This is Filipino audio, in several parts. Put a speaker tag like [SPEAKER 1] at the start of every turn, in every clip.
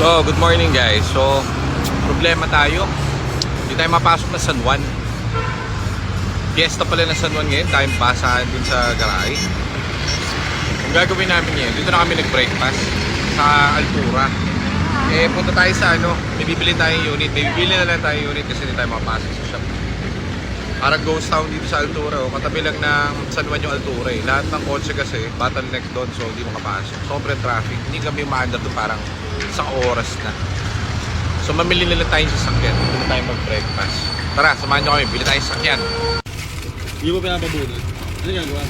[SPEAKER 1] So, good morning guys. So, problema tayo. Hindi tayo mapasok na San Juan. Fiesta pala na San Juan ngayon. Time pasahan dun sa garahe. Ang gagawin namin ngayon, dito na kami nag-breakfast sa Altura. Eh, punta tayo sa may bibili tayong unit. May bibili na lang tayong unit kasi hindi tayo mapasok sa shop. Parang ghost town dito sa Altura. Katabi lang ng San Juan yung Altura eh. Lahat ng kotse kasi, bottleneck doon, so hindi makapasok. Sobrang traffic. Hindi kami maandar doon parang sa oras na. So mamili na lang tayong sasakyan. Hindi na tayo mag-breakfast. Tara, samahan nyo kami. Bili tayong sasakyan.
[SPEAKER 2] Hindi mo pinapabunod. Ano yung gagawa?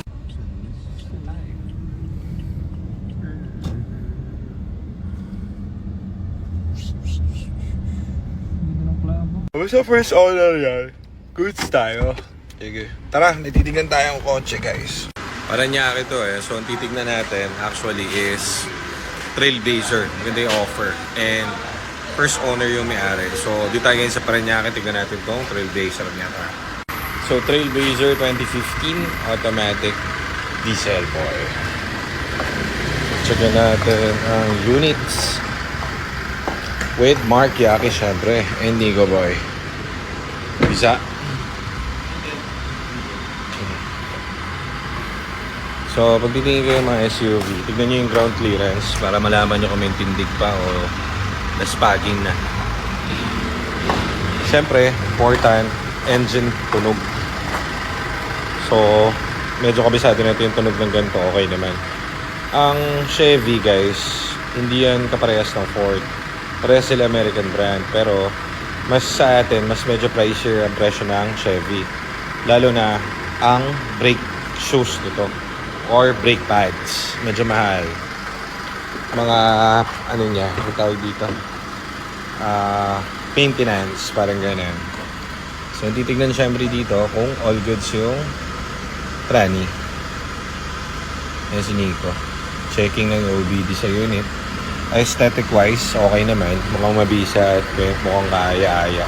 [SPEAKER 1] Basta first owner yan. Goods tayo. Sige. Tara, natitignan tayo ang kotse guys. Paranaque to eh. So ang titignan natin actually is Trailblazer. Maganda yung offer. And first owner yung may-ari. So dito tayo ngayon sa Paranaque. Tignan natin tong Trailblazer niya. So Trailblazer 2015 automatic diesel boy. Check natin ang units. With Mark Yaki syempre. And Nico boy. Isa. So, pag titingin kayo mga SUV, tignan nyo yung ground clearance para malaman nyo kung may tindig pa o naspaging na. Siyempre, important, engine tunog. So, medyo kabisado natin yung tunog ng ganito, okay naman. Ang Chevy guys, hindi yan kaparehas ng Ford. Parehas sila American brand, pero mas sa atin, mas medyo pricier ang presyo ng Chevy. Lalo na ang brake shoes nito. Or brake pads. Medyo mahal. Mga, yung tawag dito. Maintenance, parang ganun. So, titignan syempre dito kung all goods yung tranny. Yan si Nico. Checking ng OBD sa unit. Aesthetic wise, okay naman. Mukhang mabisa at mukhang kaya-aya.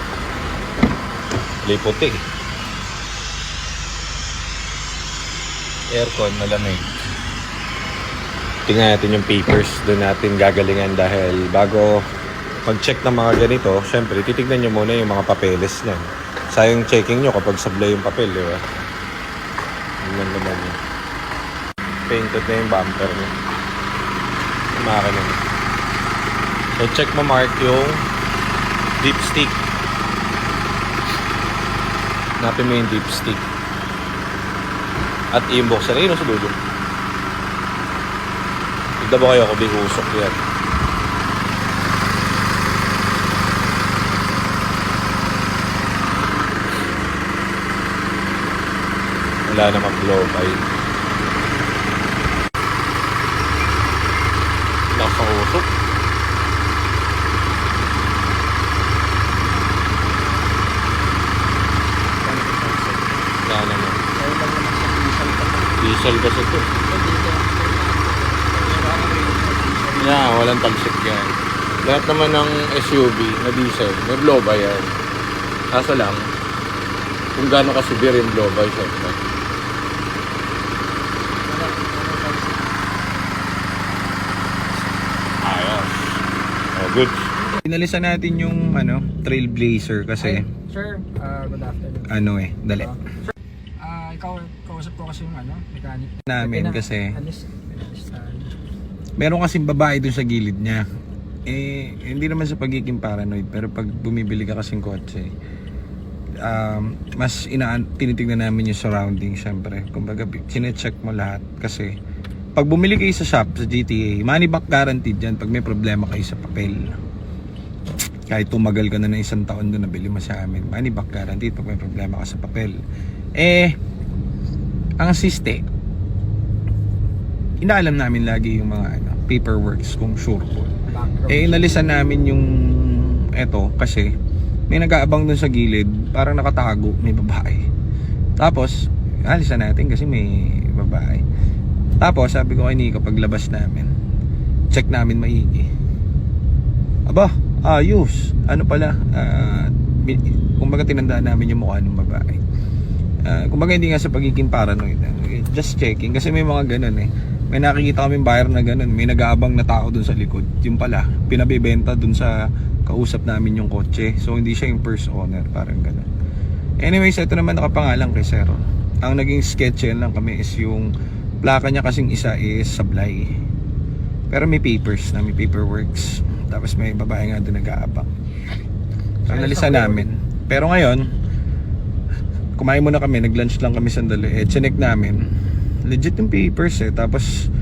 [SPEAKER 1] Puti. Aircon, malamig. Tingnan natin yung papers. Doon natin gagalingan dahil bago mag-check ng mga ganito, syempre, titignan nyo muna yung mga papeles niyan. Sayang checking nyo kapag sablay yung papel, di ba? Tingnan naman yun. Painted na yung bumper niya. Yung makina niya. So, check mo, Mark, yung dipstick. Hanapin mo yung dipstick. At i-inboxan. Ayun sa dulo. Tigda ba kayo ako bihusok yan? Wala namang globe ay nakausok. Wala naman. Diesel kasi ito. Yeah, walang talsik yan. Lahat naman ng SUV na diesel, may blow-by yan. Kaso lang, kung gaano kasubir yung blow-by, syempre. Ayos. Oh, good. Pinalisan natin yung Trailblazer kasi
[SPEAKER 2] Sir, good afternoon.
[SPEAKER 1] dali.
[SPEAKER 2] Ikaw, kausap ko kasi yung mechanic
[SPEAKER 1] Namin kasi
[SPEAKER 2] alis.
[SPEAKER 1] meron kasing babae dun sa gilid niya. Eh, hindi naman sa pagiging paranoid, pero pag bumibili ka kasing kotse, mas tinitignan namin yung surrounding syempre. Kumbaga, sinecheck mo lahat kasi pag bumili kayo sa shop, sa GTA, money back guaranteed yan pag may problema kayo sa papel. Kahit tumagal ka na ng 1 taon doon nabili mo sa amin, money back guaranteed pag may problema ka sa papel. Eh, ang siste, inaalam namin lagi yung mga paperworks kung sure po. Eh, inalisan namin yung eto kasi may nag-aabang dun sa gilid, parang nakatago, may babae. Tapos, alisan natin kasi may babae. Tapos, sabi ko kay Nico, paglabas namin, check namin maigi. Aba, ayos. Ano pala, kumbaga tinandaan namin yung mukha ng babae. Kumbaga hindi nga sa pagiging paranoid, just checking kasi may mga ganun eh. may nakikita kaming buyer na ganun, may nag-aabang na tao dun sa likod. Yung pala, pinabibenta dun sa kausap namin yung kotse. So hindi siya yung first owner, parang ganun. Anyways, ito naman nakapangalan kay Sir. Ang naging sketch lang kami is yung plaka niya kasing isa is Sablay. Pero may papers na, may paperworks. Tapos may babae nga doon nag-aabang. So nalisan namin. Pero ngayon, kumain muna kami, nag-lunch lang kami sandali. Chinek namin. Legit yung papers Tapos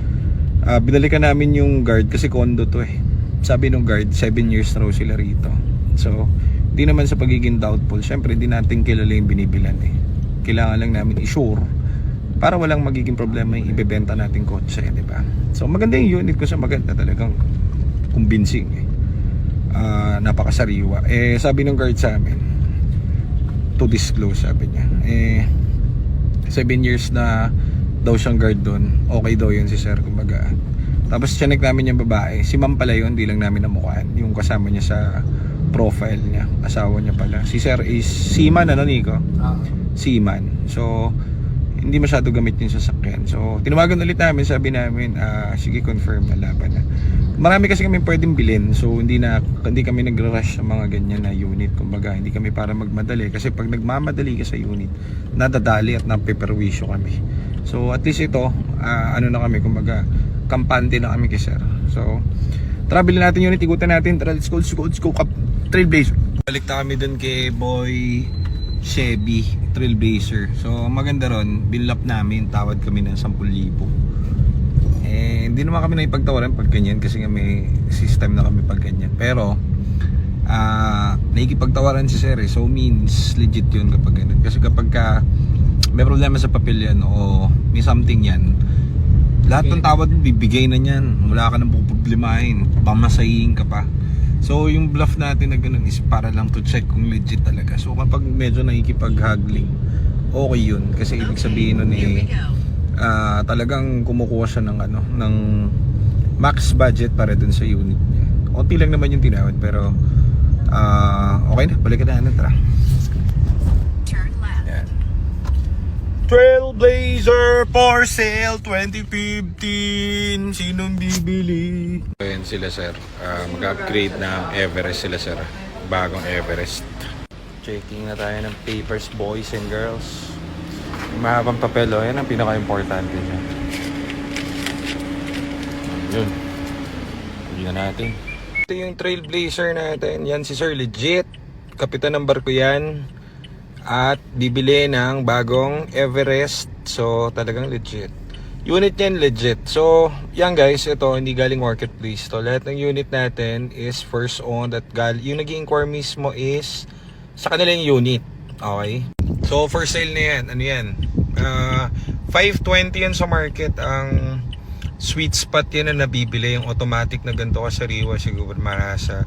[SPEAKER 1] binalikan namin yung guard kasi condo to Sabi nung guard, 7 years na raw sila rito. So, di naman sa pagiging doubtful. Syempre, di natin kilala yung binibilan Kailangan lang namin i-sure para walang magiging problema yung ibebenta nating kotse, di ba? So, maganda yung unit ko sa maganda. Talagang convincing napakasariwa. Sabi ng guard sa amin, to disclose, sabi niya. 7 years na daw siyang guard doon. Okay daw yun si Sir, kumbaga. Tapos chinek namin yung babae. Si ma'am pala yun, hindi lang namin namukhaan. Yung kasama niya sa profile niya. Asawa niya pala. Si Sir is seaman, ano Nico? Seaman. So, hindi masyado gamit yung sasakyan. So, tinawagan ulit namin. Sabi namin, sige, confirm na laban na. Marami kasi kami pwedeng bilhin. So, hindi kami nag-rush sa mga ganyan na unit. Kumbaga, hindi kami para magmadali. Kasi pag nagmamadali ka sa unit, nadadali at napiperwisyo kami. So, at least ito, ano na kami, kumbaga, kampante na kami kay Sir. So, travel natin unit, ikutan natin. Tara, let's go, Trailblazer. Balik na kami dun kay Boy Chevy Trailblazer. So, maganda ron, binlap namin, tawad kami ng 10,000. Hindi naman kami naipagtawaran pag ganyan kasi nga may system na kami pag ganyan. Pero, naikipagtawaran si Sir So, means legit yun kapag ganyan. Kasi kapag may problema sa papel yan o may something yan, lahat ng tawad mo bibigay na yan. Wala ka nang puproblemahin, pamasahin ka pa. So yung bluff natin na ganun is para lang to check kung legit talaga. So kapag medyo nakikipag-haggling, okay yun. Kasi ibig sabihin nun talagang kumukuha siya ng ng max budget para dun sa unit niya. Konti lang naman yung tinawad pero okay na, balikan na natin, tara. Trailblazer for sale 2015. Sinong bibili? Ayan sila Sir. Mag-upgrade ng Everest sila Sir. Bagong Everest. Checking na tayo ng papers, boys and girls. Mahabang papel yan ang pinaka-importante niya. Yun. Hindi na natin. Ito yung Trailblazer natin. Yan si Sir, legit. Kapitan ng barko yan. At bibili ng bagong Everest. So talagang legit. Unit niyan legit. So yan guys, ito hindi galing marketplace to. Lahat ng unit natin is first owned at yung nag-inquire mismo is sa kanila yung unit. Okay? So for sale na yan. Ano yan? 520 yan sa market. Ang sweet spot yan na nabibili. Yung automatic na ganito kasariwa siguro marasa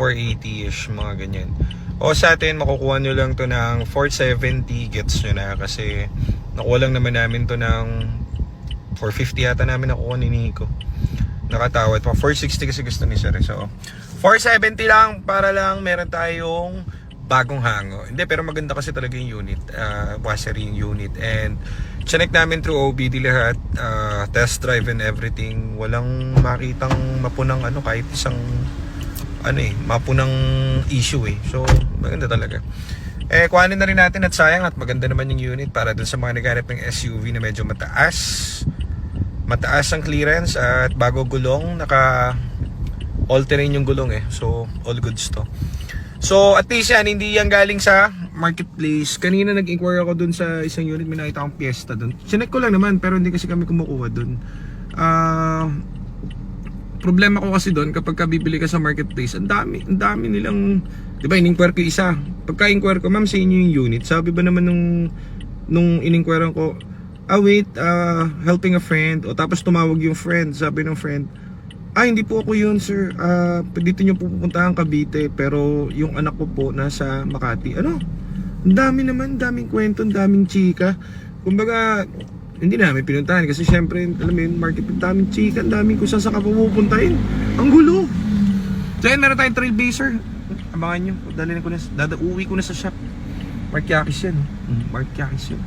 [SPEAKER 1] 480ish mga ganyan. O sa atin, makukuha nyo lang to ng 470, gets nyo na. Kasi nakuha lang naman namin to ng 450 yata namin nakuha ni Nico. Nakatawad pa. 460 kasi gusto ni Sir. So, 470 lang para lang meron tayong bagong hango. Hindi, pero maganda kasi talaga yung unit. Washery yung unit. And chinek namin through OBD lahat. Test drive and everything. Walang makitang mapunang kahit isang mapunang issue So maganda talaga. Kuhanin na rin natin at sayang at maganda naman yung unit para dun sa mga naghanap ng SUV na medyo mataas ang clearance at bago gulong, naka all-terrain yung gulong so all goods to. So at least yan, hindi yan galing sa marketplace. Kanina nag-inquire ako dun sa isang unit, may nakita akong Fiesta dun. Sinek ko lang naman pero hindi kasi kami kumukuha dun. Problema ko kasi doon kapag bibili ka sa marketplace, ang dami nilang, 'di ba, in-inquire ko isa. Pagka-inquire ko, ma'am, sa inyo yung unit. Sabi ba naman nung in-inquire ko, helping a friend. O tapos tumawag yung friend, sabi ng friend, hindi po ako yun, sir. Dito nyo pupuntahan Cavite, pero yung anak ko po nasa Makati. Ang dami naman, daming kwento, daming chika. Kumbaga, hindi namin pinuntahan kasi syempre, alam mo yun, market, daming chika, daming kung saan ka pupuntahin. Ang gulo. So yun, meron tayong Trailblazer. Abangan nyo, uwi ko na sa shop. Mark Yakis yan. Mark Yakis yun.